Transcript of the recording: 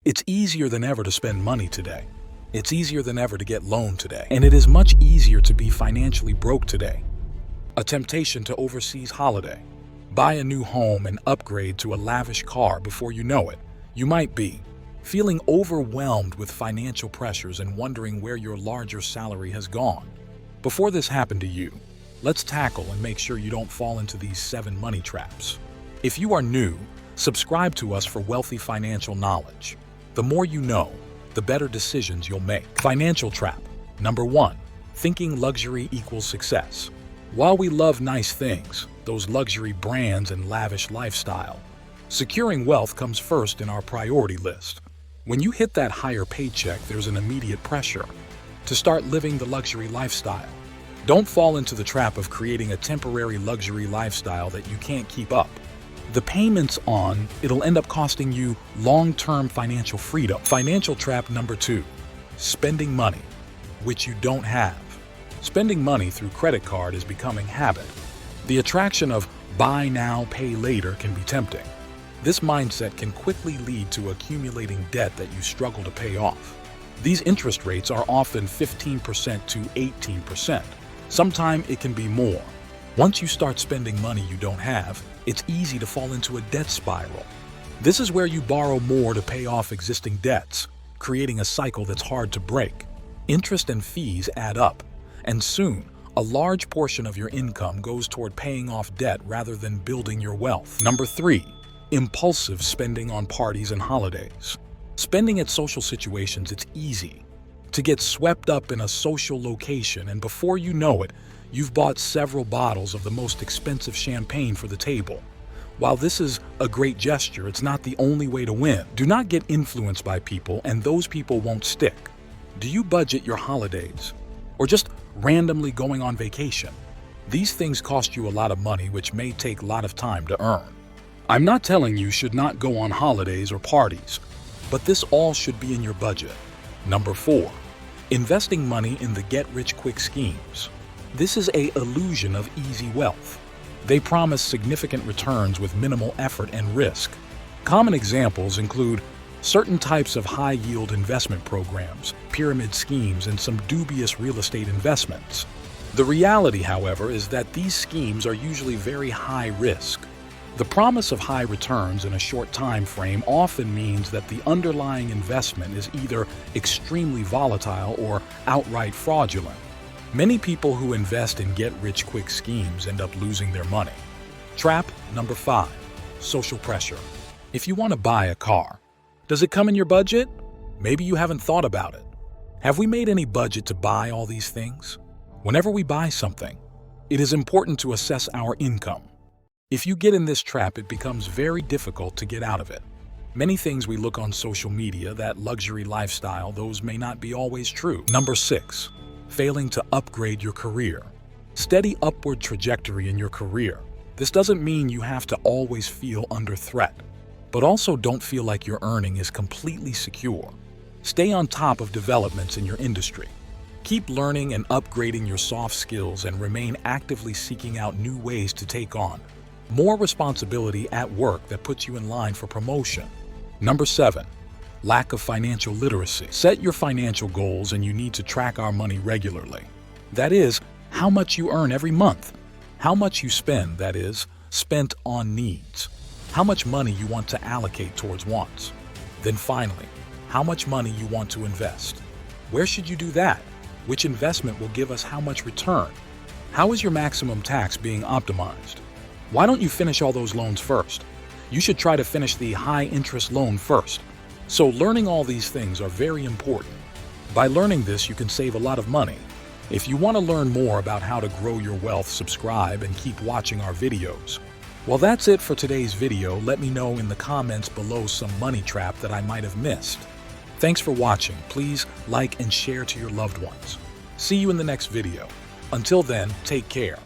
It's easier than ever to spend money today. It's easier than ever to get loaned today. And it is much easier to be financially broke today. A temptation to overseas holiday. Buy a new home and upgrade to a lavish car before you know it. You might be feeling overwhelmed with financial pressures and wondering where your larger salary has gone. Before this happened to you, let's tackle and make sure you don't fall into these 7 money traps. If you are new, subscribe to us for wealthy financial knowledge. The more you know, the better decisions you'll make. Financial trap. Number 1. Thinking luxury equals success. While we love nice things, those luxury brands and lavish lifestyle, securing wealth comes first in our priority list. When you hit that higher paycheck, there's an immediate pressure to start living the luxury lifestyle. Don't fall into the trap of creating a temporary luxury lifestyle that you can't keep up. The payments on it'll end up costing you long-term financial freedom. Financial trap number 2. Spending money, which you don't have. Spending money through credit card is becoming habit. The attraction of buy now, pay later can be tempting. This mindset can quickly lead to accumulating debt that you struggle to pay off. These interest rates are often 15% to 18%. Sometimes it can be more. Once you start spending money you don't have, it's easy to fall into a debt spiral. This is where you borrow more to pay off existing debts, creating a cycle that's hard to break. Interest and fees add up, and soon, a large portion of your income goes toward paying off debt rather than building your wealth. Number 3. Impulsive spending on parties and holidays. Spending at social situations, it's easy to get swept up in a social location, and before you know it, you've bought several bottles of the most expensive champagne for the table. While this is a great gesture, it's not the only way to win. Do not get influenced by people, and those people won't stick. Do you budget your holidays? Or just randomly going on vacation? These things cost you a lot of money, which may take a lot of time to earn. I'm not telling you should not go on holidays or parties, but this all should be in your budget. Number 4. Investing money in the get-rich-quick schemes. This is an illusion of easy wealth. They promise significant returns with minimal effort and risk. Common examples include certain types of high-yield investment programs, pyramid schemes, and some dubious real estate investments. The reality, however, is that these schemes are usually very high risk. The promise of high returns in a short time frame often means that the underlying investment is either extremely volatile or outright fraudulent. Many people who invest in get-rich-quick schemes end up losing their money. Trap number 5. Social pressure. If you want to buy a car, does it come in your budget? Maybe you haven't thought about it. Have we made any budget to buy all these things? Whenever we buy something, it is important to assess our income. If you get in this trap, it becomes very difficult to get out of it. Many things we look on social media, that luxury lifestyle, those may not be always true. Number 6. Failing to upgrade your career. Steady upward trajectory in your career. This doesn't mean you have to always feel under threat, but also don't feel like your earning is completely secure. Stay on top of developments in your industry. Keep learning and upgrading your soft skills and remain actively seeking out new ways to take on more responsibility at work that puts you in line for promotion. Number 7. Lack of financial literacy. Set your financial goals, and you need to track our money regularly. That is, how much you earn every month. How much you spend, that is, spent on needs. How much money you want to allocate towards wants. Then finally, how much money you want to invest. Where should you do that? Which investment will give us how much return? How is your maximum tax being optimized? Why don't you finish all those loans first? You should try to finish the high-interest loan first. So learning all these things are very important. By learning this, you can save a lot of money. If you want to learn more about how to grow your wealth, subscribe and keep watching our videos. Well, that's it for today's video. Let me know in the comments below some money trap that I might have missed. Thanks for watching. Please like and share to your loved ones. See you in the next video. Until then, take care.